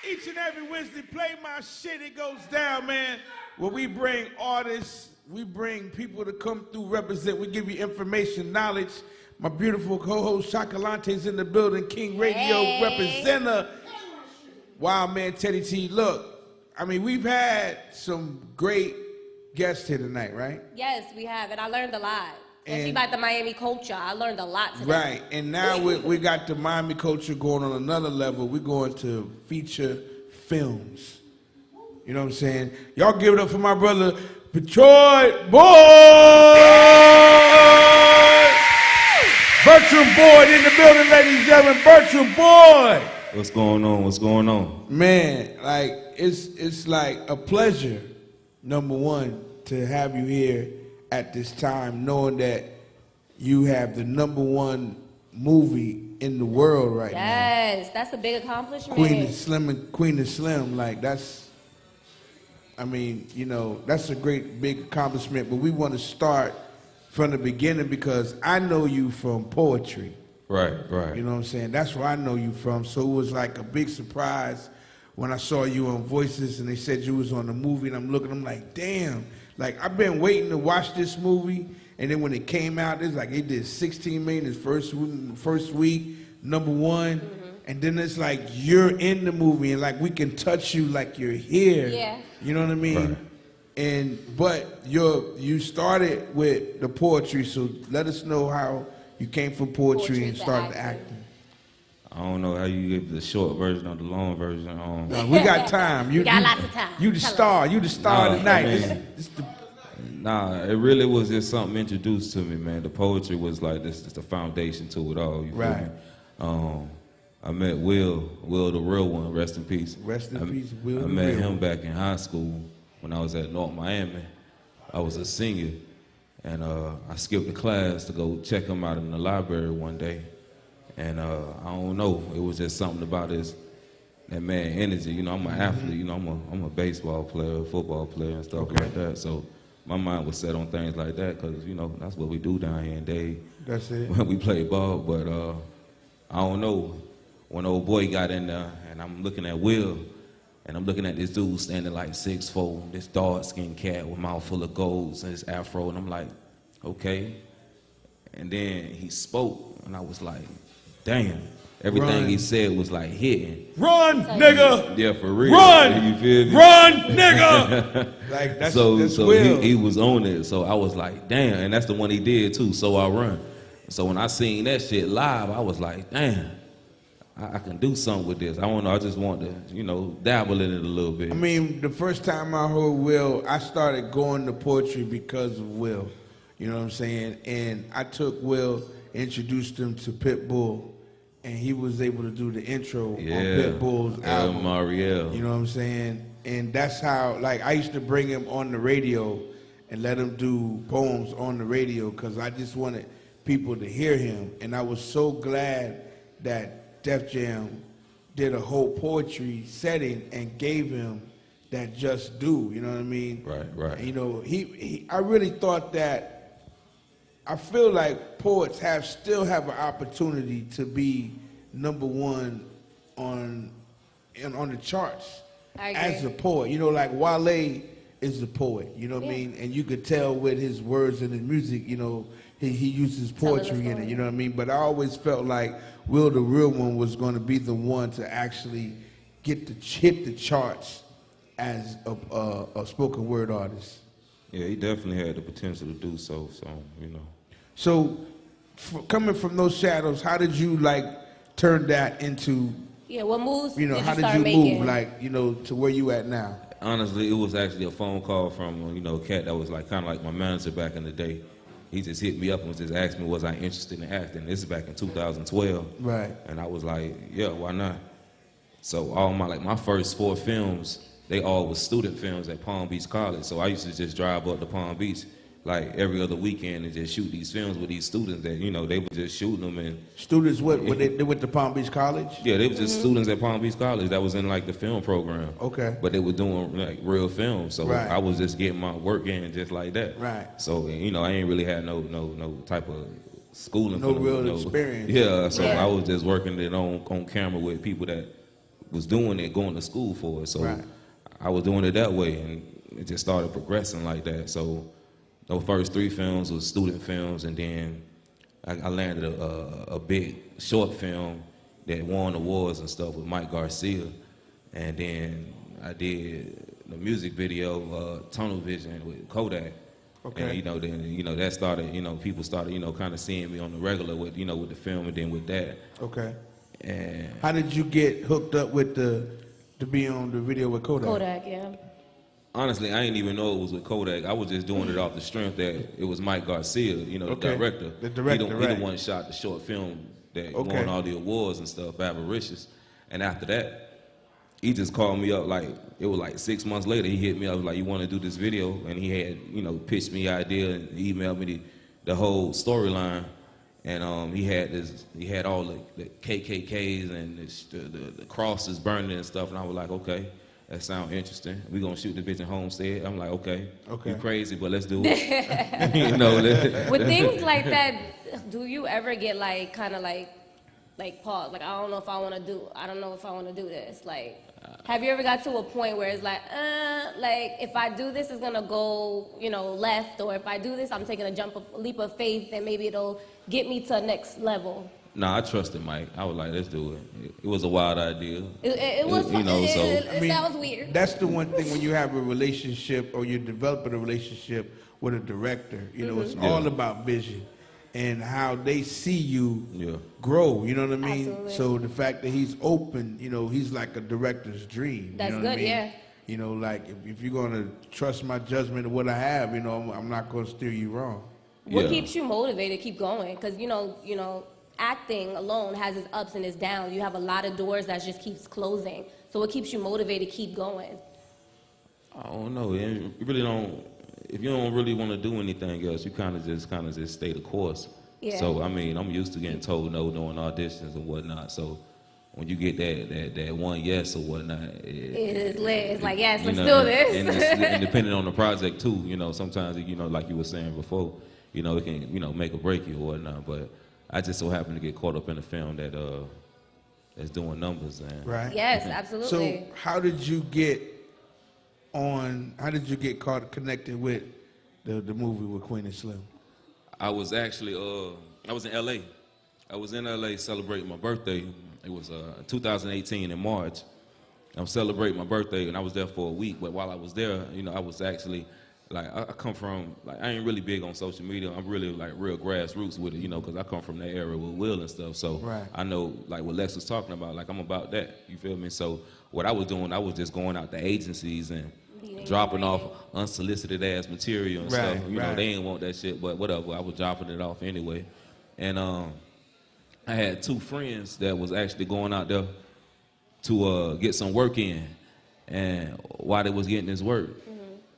Each and every Wednesday, play my shit, it goes down, man. Where we bring artists, we bring people to come through, represent, we give you information, knowledge. My beautiful co-host Shakalante's in the building, King Radio representative. Wild Man Teddy T. Look, I mean, we've had some great guests here tonight, right? Yes, we have, and I learned a lot. Especially about the Miami culture. I learned a lot today. Right, and now we got the Miami culture going on another level. We're going to feature films. You know what I'm saying? Y'all give it up for my brother, Bertrand Boyd! Bertrand Boyd in the building, ladies and gentlemen. Bertrand Boyd! What's going on? What's going on? Man, like, it's like a pleasure, number one, to have you here at this time, knowing that you have the #1 movie in the world right now. Yes, that's a big accomplishment. Queen of Slim, like that's, I mean, you know, that's a great big accomplishment, but we want to start from the beginning because I know you from poetry. Right. You know what I'm saying? That's where I know you from, so it was like a big surprise when I saw you on Voices and they said you was on the movie, and I'm like, damn. Like, I've been waiting to watch this movie, and then when it came out, it's like it did 16 million its first week, #1, and then it's like you're in the movie, and like we can touch you like you're here. Yeah. You know what I mean? Right. But you started with the poetry, so let us know how you came from poetry and started acting. I don't know how you get the short version or the long version. We got time. We got lots of time. You the star. You the star tonight. It really was just something introduced to me, man. The poetry was like this, just the foundation to it all. You feel me? I met Will the real one. Rest in peace. Rest in peace, Will. I met him back in high school when I was at North Miami. I was a senior, and I skipped the class to go check him out in the library one day. And I don't know, it was just something about that man energy. You know, I'm an athlete. You know, I'm a baseball player, football player, and stuff like that. So my mind was set on things like that because, you know, that's what we do down here in Dade. That's it. When we play ball. But I don't know, when old boy got in there, and I'm looking at Will, and I'm looking at this dude standing like 6'4", this dark-skinned cat with a mouth full of golds and his afro, and I'm like, okay. And then he spoke, and I was like, damn, everything he said was like hitting. Run, nigga! Yeah, for real. Run! You feel me? Run, nigga! Like, that's so Will. He was on it. So I was like, damn, and that's the one he did too, So I Run. So when I seen that shit live, I was like, damn, I can do something with this. I don't know, I just want to, you know, dabble in it a little bit. I mean, the first time I heard Will, I started going to poetry because of Will. You know what I'm saying? And I took Will, introduced him to Pitbull, and he was able to do the intro on Pitbull's album. Marielle. You know what I'm saying? And that's how, like, I used to bring him on the radio and let him do poems on the radio because I just wanted people to hear him. And I was so glad that Def Jam did a whole poetry setting and gave him that just due. You know what I mean? Right. And, you know, I really thought that. I feel like poets still have an opportunity to be #1 on the charts as a poet. You know, like Wale is a poet. You know what I mean? And you could tell with his words and his music. You know, he uses poetry in it. You know what I mean? But I always felt like Will the Real One was going to be the one to actually hit the charts as a spoken word artist. Yeah, he definitely had the potential to do so. So you know. So, coming from those shadows, how did you like turn that into? Yeah, what moves? You know, how did you move, like, you know, to where you at now? Honestly, it was actually a phone call from, you know, a cat that was like kind of like my manager back in the day. He just hit me up and just asked me was I interested in acting. This is back in 2012. Right. And I was like, yeah, why not? So all my first 4 films, they all was student films at Palm Beach College. So I used to just drive up to Palm Beach like every other weekend and just shoot these films with these students that, you know, they were just shooting them. And students, what, they went to Palm Beach College? Yeah, they were just students at Palm Beach College that was in like the film program. Okay. But they were doing like real films. So I was just getting my work in just like that. Right. So, you know, I ain't really had no type of schooling. No real experience. Yeah, so I was just working it on camera with people that was doing it, going to school for it. So Right. I was doing it that way, and it just started progressing like that. So those first 3 films was student films, and then I landed a big short film that won awards and stuff with Mike Garcia, and then I did the music video, Tunnel Vision with Kodak. Okay. And then that started, people started, kind of seeing me on the regular with, with the film, and then with that. Okay. And How did you get hooked up with to be on the video with Kodak? Kodak, yeah. honestly, I didn't even know it was with Kodak. I was just doing it off the strength that it was Mike Garcia, the director. The director, He right. the one shot the short film that Okay. won all the awards and stuff, Avaricious. And after that, he just called me up it was like 6 months later. He hit me up like, you want to do this video? And he had, pitched me the idea and emailed me the whole storyline. And he had all the KKKs and the crosses burning and stuff. And I was like, okay, that sounds interesting. We gonna shoot the bitch in Homestead. I'm like, okay. You crazy, but let's do it. With things like that, do you ever get kind of pause? Like, I don't know if I want to do this. Like, have you ever got to a point where it's like if I do this, it's gonna go, left, or if I do this, I'm taking a leap of faith, and maybe it'll get me to the next level. Nah, I trusted Mike. I was like, let's do it. It was a wild idea. It was, it sounds weird. That's the one thing when you have a relationship or you're developing a relationship with a director, it's all about vision and how they see you grow, you know what I mean? Absolutely. So the fact that he's open, he's like a director's dream. That's you know what good, I mean? yeah. Like if you're going to trust my judgment of what I have, I'm not going to steer you wrong. What keeps you motivated to keep going? Because, acting alone has its ups and its downs. You have a lot of doors that just keeps closing. So what keeps you motivated to keep going? I don't know. You really don't. If you don't really want to do anything else, you kind of just stay the course. Yeah. So I'm used to getting told no during auditions and whatnot. So when you get that one yes or whatnot, It is lit. It's like, yes, let's do this. And depending on the project too, sometimes like you were saying before, it can make or break you or whatnot. But I just so happen to get caught up in a film that's doing numbers. And Right. Yes, absolutely. So how did you get connected with the movie with Queen and Slim? I was actually I was in LA. I was in LA celebrating my birthday. It was 2018 in March. I'm celebrating my birthday, and I was there for a week. But while I was there, I was actually I come from I ain't really big on social media. I'm really real grassroots with it, because I come from that era with Will and stuff. So right. I know what Lex was talking about. I'm about that. You feel me? So what I was doing, I was just going out to agencies and dropping off unsolicited ass material and stuff. They didn't want that shit, but whatever. I was dropping it off anyway. And I had 2 friends that was actually going out there to get some work in. And while they was getting this work,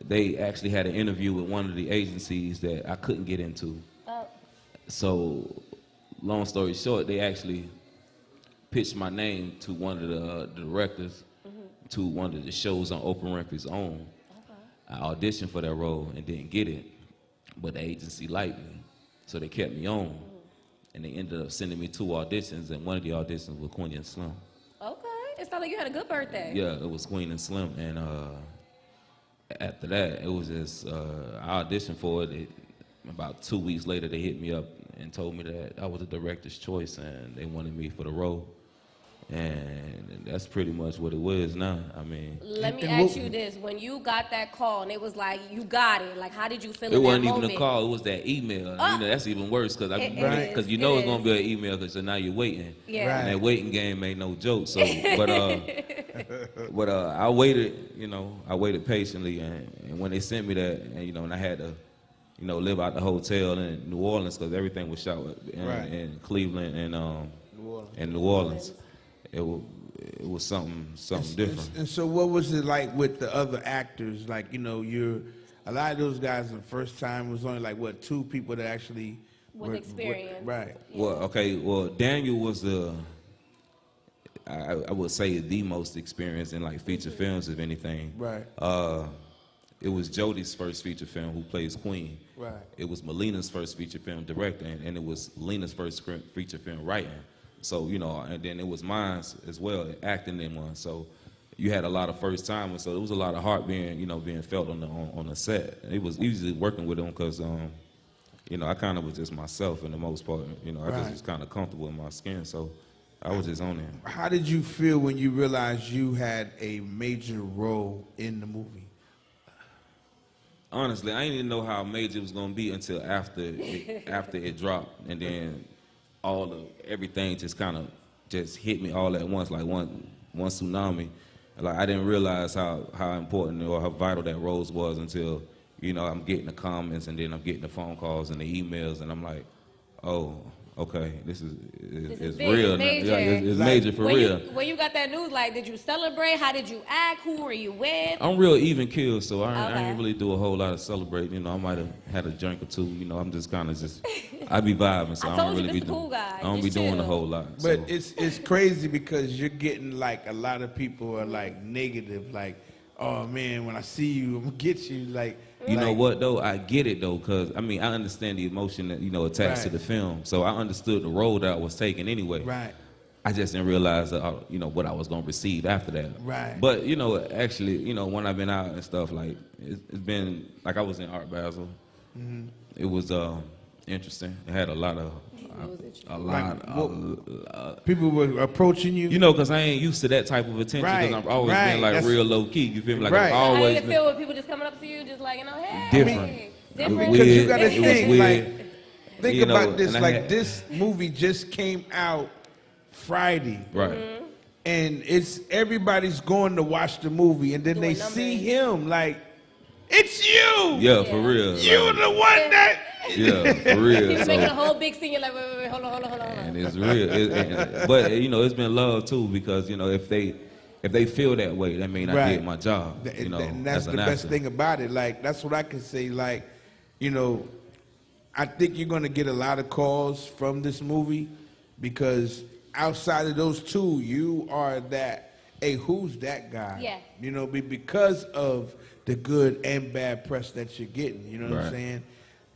they actually had an interview with one of the agencies that I couldn't get into. Oh. So, long story short, they actually pitched my name to one of the directors to one of the shows on Oprah Winfrey's Own. Okay. I auditioned for that role and didn't get it, but the agency liked me, so they kept me on. And they ended up sending me 2 auditions, and one of the auditions was Queen and Slim. Okay. It sounded like you had a good birthday. Yeah, it was Queen and Slim, and after that, it was just, I auditioned for it. About 2 weeks later, they hit me up and told me that I was the director's choice, and they wanted me for the role. And that's pretty much what it was now. Let me ask you this. When you got that call and it was like, you got it, how did you feel in that moment? It wasn't even a call. It was that email. That's even worse because it's going to be an email because now you're waiting. Yeah. Right. And that waiting game ain't no joke. So, but I waited, I waited patiently. And when they sent me that, and I had to, live out the hotel in New Orleans because everything was shot in Cleveland and New Orleans. It was something different. And so what was it like with the other actors? A lot of those guys the first time was only 2 people that actually with experience. Right. Yeah. Well, Daniel was I would say the most experienced in feature films, if anything. Right. It was Jodie's first feature film, who plays Queen. Right. It was Melina's first feature film director, and it was Lena's first feature film writing. So, and then it was mine as well, acting in one. So you had a lot of first timers. So there was a lot of heart being felt on the set. It was easy working with them because, I kind of was just myself in the most part. I just was kind of comfortable in my skin. So I was just on there. How did you feel when you realized you had a major role in the movie? Honestly, I didn't even know how major it was gonna be until after it dropped, and then everything just kind of just hit me all at once, like one tsunami. Like I didn't realize how important or how vital that role was until I'm getting the comments, and then I'm getting the phone calls and the emails, and I'm like, oh. Okay, this is big, real. It's major. Yeah, it's major for real. When you got that news, like, did you celebrate? How did you act? Who were you with? I'm real even killed, so I Okay. didn't really do a whole lot of celebrating. I might have had a drink or two. I'm just kind of I be vibing, so I I told don't you, really this be a cool doing. guy. I don't Just be doing chill. a whole lot. But so. it's crazy because you're getting like a lot of people are like negative, like, oh man, when I see you, I'm gonna get you. Like, You know what though? I get it though, cause I understand the emotion that attached to the film. So I understood the road that I was taking anyway. Right. I just didn't realize that what I was gonna receive after that. Right. But actually, when I've been out and stuff, like it's been like I was in Art Basel. Mm-hmm. It was interesting. It had a lot of People were approaching you. because I ain't used to that type of attention. Because I've always been like real low key. You feel me? Like I've How always did it been feel with people just coming up to you, just like, hey, different. different? Because you gotta It was think, weird. like, think You know, about this. and I Like had- this movie just came out Friday, Right. Mm-hmm. and it's everybody's going to watch the movie, and then Doing they numbers. see him like, it's you. Yeah, for real. You're Like, the one that. yeah, for real. People So, making a whole big scene. You're like, wait, hold on. and it's real. But it's been love too because if they feel that way, that mean I Right. did my job. And that's as the an best actor. thing about it. Like, that's what I can say. Like, I think you're going to get a lot of calls from this movie because outside of those two, you are that, hey, who's that guy? Yeah. Because of the good and bad press that you're getting. You know what I'm Right. saying?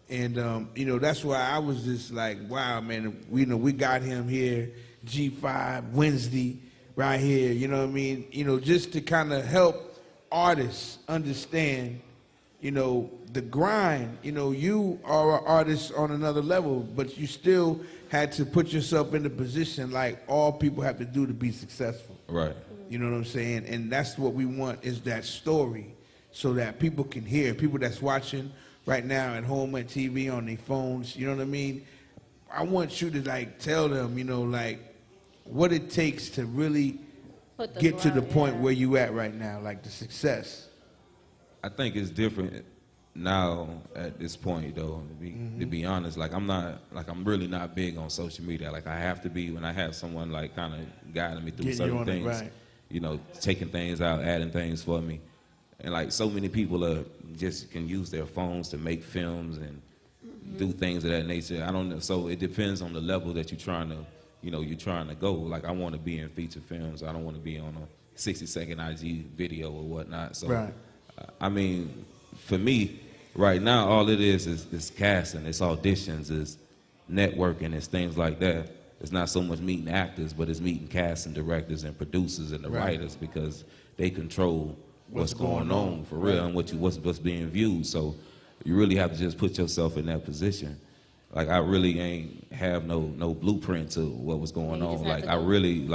And, that's why I was just like, wow, man, we got him here, G5, Wednesday, right here, you know what I mean? Just to kind of help artists understand, the grind. You are an artist on another level, but you still had to put yourself in the position like all people have to do to be successful. Right. You know what I'm saying? And that's what we want is that story so that people can hear, people that's watching right now at home at TV on their phones, you know what I mean? I want you to like tell them, like what it takes to really Put the get to the grind, point yeah. where you at right now, like the success. I think it's different now at this point though, to be honest. Like I'm really not big on social media. Like I have to be when I have someone like kind of guiding me through Getting you certain on it, things. right. Taking things out, adding things for me. And like so many people just can use their phones to make films and do things of that nature. I don't know. So it depends on the level that you're trying to go. Like I want to be in feature films. I don't want to be on a 60-second IG video or whatnot. So Right. I mean, for me, right now, all it is casting, it's auditions, it's networking, it's things like that. It's not so much meeting actors, but it's meeting casting directors and producers and the Right. writers because they control what's going going on for real and what's being viewed. So you really have to just put yourself in that position. Like I really ain't have no blueprint to what was going You just on. have Like to I go. really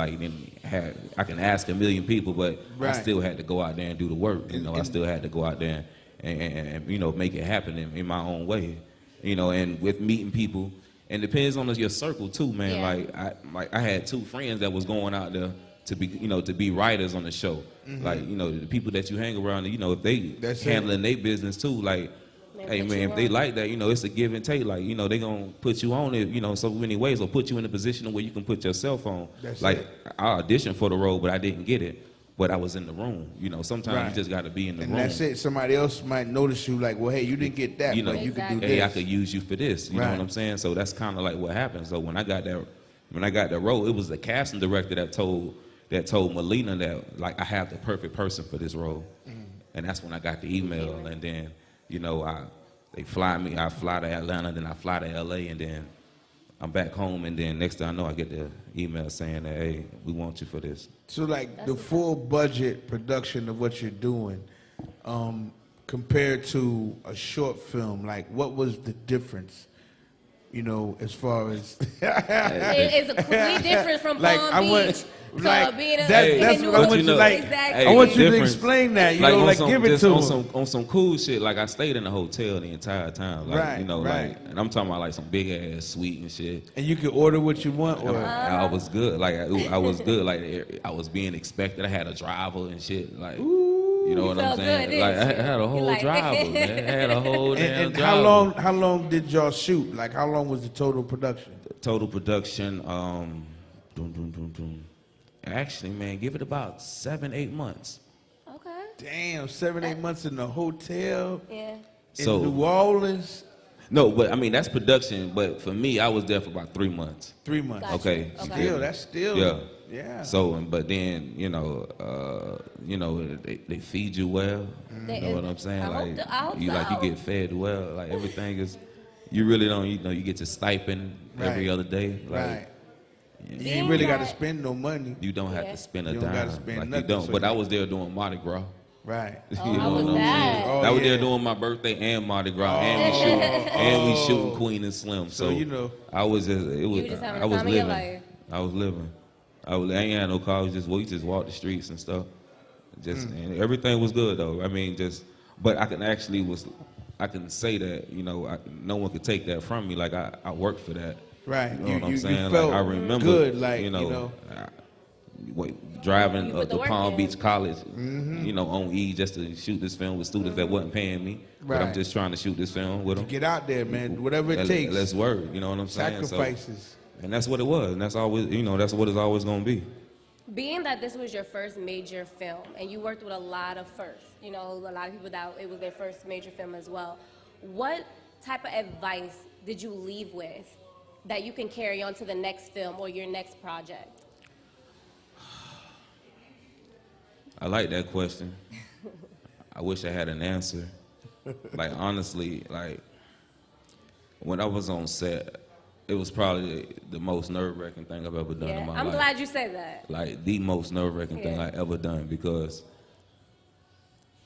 I can ask a million people, but I Right. still had to go out there and do the work. I still had to go out there and make it happen in my own way. And with meeting people, and depends on your circle too, man. Yeah. Like I had two friends that was going out there to be writers on the show. Like the people that you hang around, if they That's it. handling their business too, like. Hey put man, you if they on. like that, it's a give and take. Like, they gonna put you on it, so many ways, or put you in a position where you can put yourself on. That's like it. I auditioned for the role, but I didn't get it. But I was in the room. Sometimes Right. you just got to be in the And room. that's it. Somebody else might notice you like, well, hey, you didn't get that, but you can do Hey, this. I could use you for this. You know Right. what I'm saying? So that's kind of like what happened. So when I got that role, it was the casting director that told Melina that like I have the perfect person for this role, and that's when I got the email. And then they fly me. I fly to Atlanta, then I fly to LA, and then I'm back home, and then next thing I know, I get the email saying that, hey, we want you for this. So like the full budget production of what you're doing, compared to a short film, like what was the difference? You know, as far as It's a complete difference from like Palm I Beach want, to like being a that's New what I want But you you know- like. Exactly. I want you to difference. explain that. You know, on like some, give it just to on them. some cool shit. Like I stayed in a hotel the entire time. Like Right, you know, right. like, and I'm talking about like some big ass suite and shit. And you can order what you want, or I was good. Like I was good. Like I was being expected. I had a driver and shit. Like you know what I'm felt saying? good, Like I didn't you? had a whole You like- driver, man. I had a whole damn and driver. how long did y'all shoot? Like how long was the total production? Total production, actually, man, give it about 7-8 months. Okay. Damn, 7-8 months in the hotel Yeah. in So- New Orleans. No, but I mean that's production. But for me, I was there for about 3 months. 3 months. Gotcha. Okay. Okay. Still, that's still. Yeah. Yeah. So, but then you know, they feed you well. They- You know what I'm saying? I Like hope you so. get fed well. Like everything is. You really don't. You know, you get your stipend every Right. other day. Like Right. You Being ain't really got to that- spend no money. you don't have Yeah. to spend a You don't dime. gotta spend like nothing, you don't. so But you- I was there doing Mardi Gras. Right. Oh, You how know was what I'm that? saying? Oh, I was yeah. there doing my birthday and Mardi Gras, Oh. and we shooting Queen and Slim. So, you know. I was just it was You just having I the was time of your living. life. I was living. I ain't had no car. We just walked the streets and stuff. Just and everything was good though. I mean, but I can say that no one could take that from me. Like I worked for that. Right. You know what I'm saying? felt Like I remember, good. Like you know. Driving You put the to work Palm in. Beach College, on E just to shoot this film with students that wasn't paying me. But I'm Right. just trying to shoot this film with them. Get out there, man. Whatever it takes. Let's work. You know what I'm saying? So- Sacrifices. and that's what it was. And that's always, that's what it's always gonna be. Being that this was your first major film, and you worked with a lot of firsts, a lot of people that it was their first major film as well, what type of advice did you leave with that you can carry on to the next film or your next project? I like that question. I wish I had an answer. Like honestly, like when I was on set, it was probably the most nerve-wracking thing I've ever done in my I'm life. glad you said that. Like the most nerve-wracking thing Yeah. I ever done because,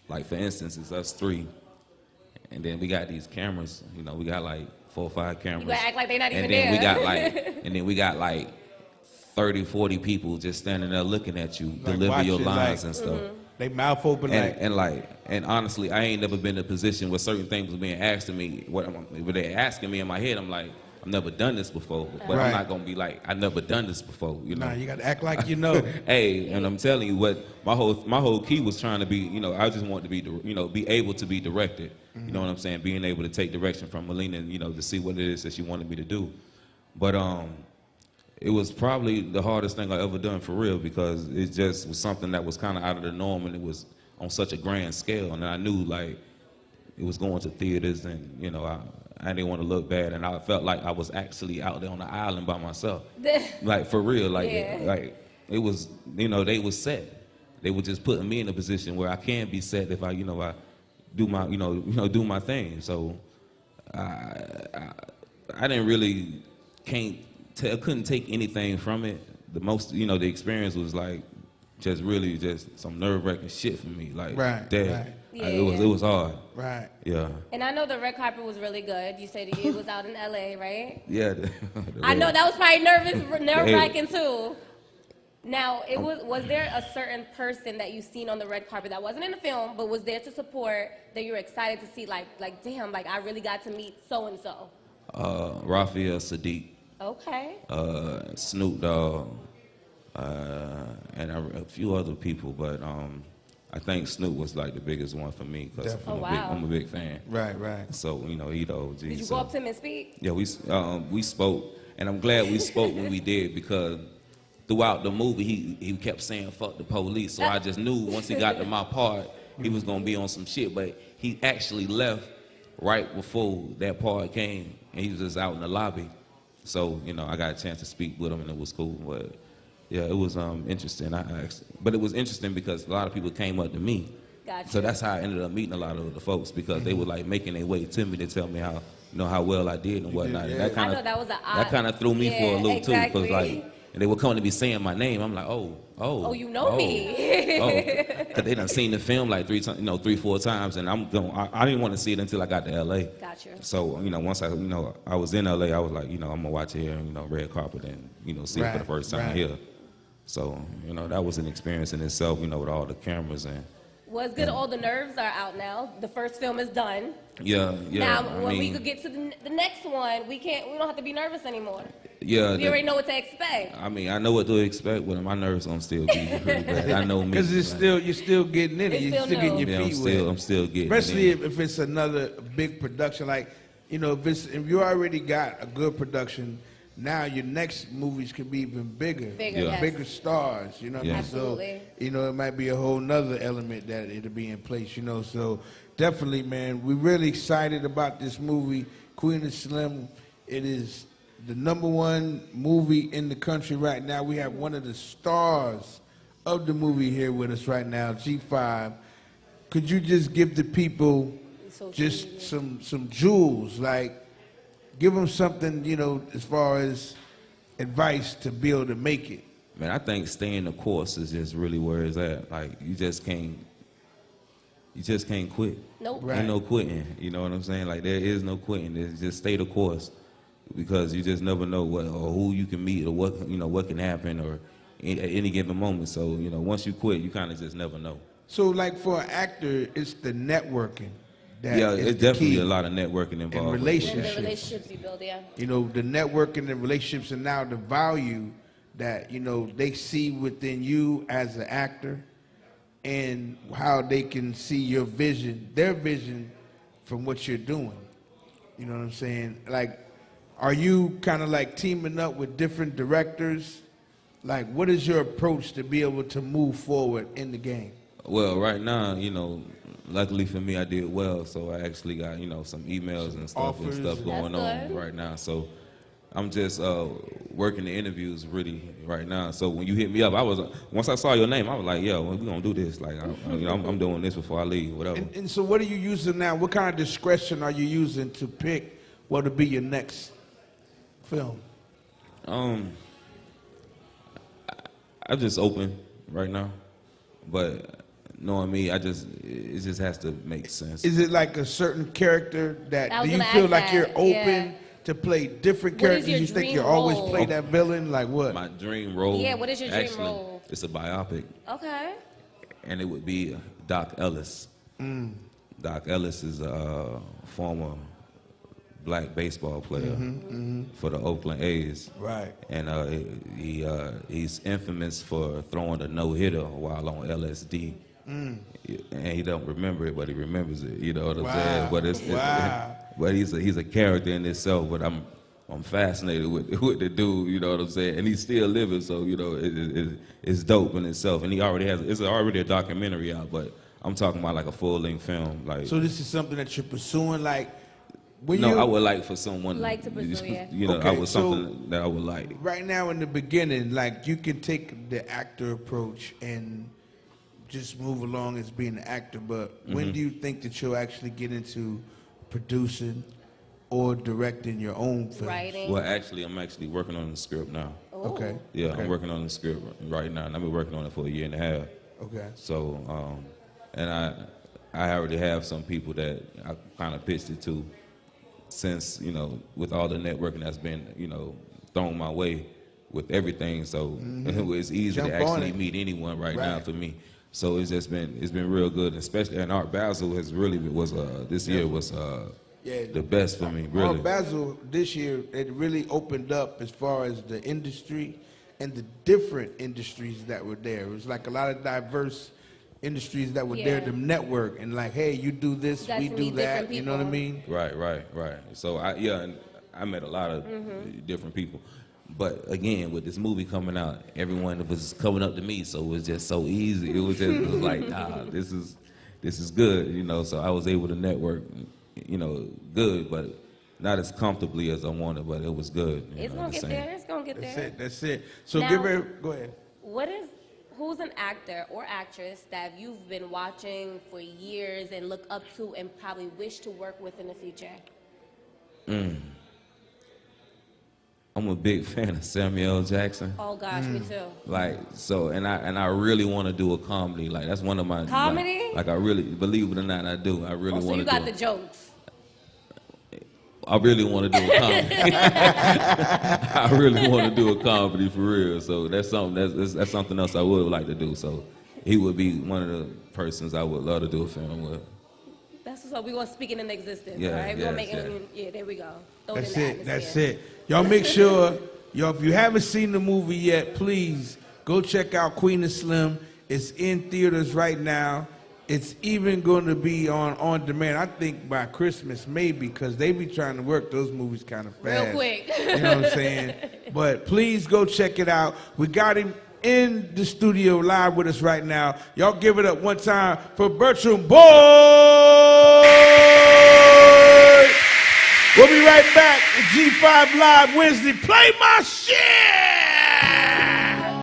like for instance, it's us three, and then we got these cameras. We got like 4 or 5 cameras. You gotta act like they're not even and then there. we got like 30, 40 people just standing there looking at you, Like deliver your watching, lines like, and stuff. They mouth open And honestly, I ain't never been in a position where certain things was being asked of me. What they asking me in my head, I'm like, I've never done this before. But Right. I'm not gonna be like, I never done this before. Nah, you got to act like you know. Hey, and I'm telling you what my whole key was trying to be. I just wanted to be, be able to be directed. You know what I'm saying? Being able to take direction from Melina, to see what it is that she wanted me to do. But it was probably the hardest thing I ever done for real because it just was something that was kind of out of the norm and it was on such a grand scale. And I knew like it was going to theaters and I didn't want to look bad and I felt like I was actually out there on the island by myself. Like for real, like Yeah. it was, they was set. They were just putting me in a position where I can be set if I do my, do my thing. So I didn't really couldn't take anything from it. The most, the experience was like just really just some nerve-wracking shit for me. Like, Right, damn, right. it was hard. Right. Yeah. And I know the red carpet was really good. You said it was out in LA, right? Yeah. I know that was probably nerve-wracking too. Now, was there a certain person that you seen on the red carpet that wasn't in the film, but was there to support that you were excited to see? Like damn, like I really got to meet so and so. Raphael Sadiq, Okay. Snoop Dogg, and a few other people, but I think Snoop was like the biggest one for me because Definitely. I'm a big fan. Right. Right. So he the OG. Did you so. go up to him and speak? Yeah, we spoke, and I'm glad we spoke when we did because throughout the movie he kept saying "fuck the police," so I just knew once he got to my part he was gonna be on some shit. But he actually left right before that part came, and he was just out in the lobby. So I got a chance to speak with him, and it was cool. But yeah, it was interesting. But it was interesting because a lot of people came up to me. Gotcha. So that's how I ended up meeting a lot of the folks because they were like making their way to me to tell me how how well I did and whatnot. yeah. And that I kind know of that was an that kind of threw me for a yeah, loop exactly. too, because like, and they were coming to be saying my name. I'm like, oh, you know me. because they done seen the film like 3, 4 times, and I didn't want to see it until I got to L.A. Gotcha. So once I was in L.A., I was like, I'm gonna watch it here, red carpet, and see it for the Right, first time right. here. So that was an experience in itself, with all the cameras and. Well, it's good. All the nerves are out now. The first film is done. Yeah. Now, I when we mean, could get to the next one, we don't have to be nervous anymore. yeah. We already know what to expect. I mean, I know what to expect, but my nerves gonna still be pretty bad. I know me. Because you're still getting in it. It's You're still still getting new. your Yeah, feet wet. I'm still getting Especially it in. if it's another big production, like if you already got a good production, now your next movies could be even bigger, Bigger, Yeah. yes. bigger stars. What I mean? Absolutely. So it might be a whole nother element that it'll be in place. So definitely, man, we're really excited about this movie, Queen of Slim. It is the #1 movie in the country right now. We have one of the stars of the movie here with us right now, G5. Could you just give the people Social just media. some jewels, like give them something, as far as advice to be able to make it? Man, I think staying the course is just really where it's at. Like you just can't quit. Nope. Right. Ain't no quitting. You know what I'm saying? Like there is no quitting. It's just stay the course, because you just never know what or who you can meet or what can happen or at any given moment. So once you quit, you kind of just never know. So, like for an actor, it's the networking. That Yeah, is it's the definitely key. a lot of networking involved. And with it. relationships. The relationships you build, yeah. The networking and relationships, and now the value that they see within you as an actor, and how they can see your vision, their vision, from what you're doing. You know what I'm saying? Like, are you kind of like teaming up with different directors? Like, what is your approach to be able to move forward in the game? Well, right now, luckily for me, I did well, so I actually got some emails and stuff offers. going That's on good. right now. So I'm just working the interviews really right now. So when you hit me up, once I saw your name, I was like, yo, we're gonna do this. Like, I'm doing this before I leave, whatever. And so, what are you using now? What kind of discretion are you using to pick what to be your next film? I'm just open right now, but knowing me, it just has to make sense. Is it like a certain character I that was do you gonna feel ask like that, you're open yeah. to play different What is characters? your You think dream you always role? play that villain? Like what? My dream role. Yeah, what is your dream actually, role? It's a biopic, Okay. and it would be Doc Ellis. Doc Ellis is a former black baseball player for the Oakland A's. Right. And he's infamous for throwing a no-hitter while on LSD. And he don't remember it, but he remembers it. You know what I'm saying? But Wow. but he's a character in itself. But I'm fascinated with the dude. You know what I'm saying? And he's still living, so it's dope in itself. And it's already a documentary out, but I'm talking about like a full-length film. Like, So this is something that you're pursuing, like. When no, you, I would like for someone Like to pursue, yeah. I Okay, was so- something that I would like. Right now in the beginning, like you can take the actor approach and just move along as being an actor, but when do you think that you'll actually get into producing or directing your own films? Writing. Well, actually, I'm actually working on the script now. Ooh. Okay. Yeah, okay. I'm working on the script right now, and I've been working on it for a year and a half. Okay. So, and I already have some people that I kind of pitched it to, since with all the networking that's been thrown my way with everything. So it's easy Jump to on actually it. meet anyone right now Right. for me. So it's been real good, especially, and Art Basel has really this year was Yeah. the best for me, really. Art Basel this year, it really opened up as far as the industry and the different industries that were there. It was like a lot of diverse industries that were there Yeah. to network and like, hey, you do this, Got we to do meet that. different You know what I people. mean? Right. So and I met a lot of different people. But again, with this movie coming out, everyone was coming up to me, so it was just so easy. It was like, this is good, So I was able to network, good, but not as comfortably as I wanted, but it was good. It's gonna get there. It's gonna get there. That's it. So Now- give her, go ahead. Who's an actor or actress that you've been watching for years and look up to and probably wish to work with in the future? I'm a big fan of Samuel L. Jackson. Oh gosh, me too. Like so, and I really want to do a comedy. Like that's one of my Comedy? Like I really, believe it or not, I do. I really Oh, so want you to got do. the jokes. I really want to do a comedy. I really want to do a comedy for real. So that's something that's something else I would like to do. So he would be one of the persons I would love to do a film with. That's what's up. We're gonna speak it into existence. Yeah, all right, we're gonna make yes, it. Yeah, there we go. Throw That's it in the it. That's atmosphere. it. Y'all make sure, y'all, if you haven't seen the movie yet, please go check out Queen and Slim. It's in theaters right now. It's even going to be on demand, I think, by Christmas, maybe, because they be trying to work those movies kind of fast. Real quick. You know what I'm saying? But please go check it out. We got him in the studio live with us right now. Y'all give it up one time for Bertrand Boy! We'll be right back. G5 Live Wednesday. Play my shit!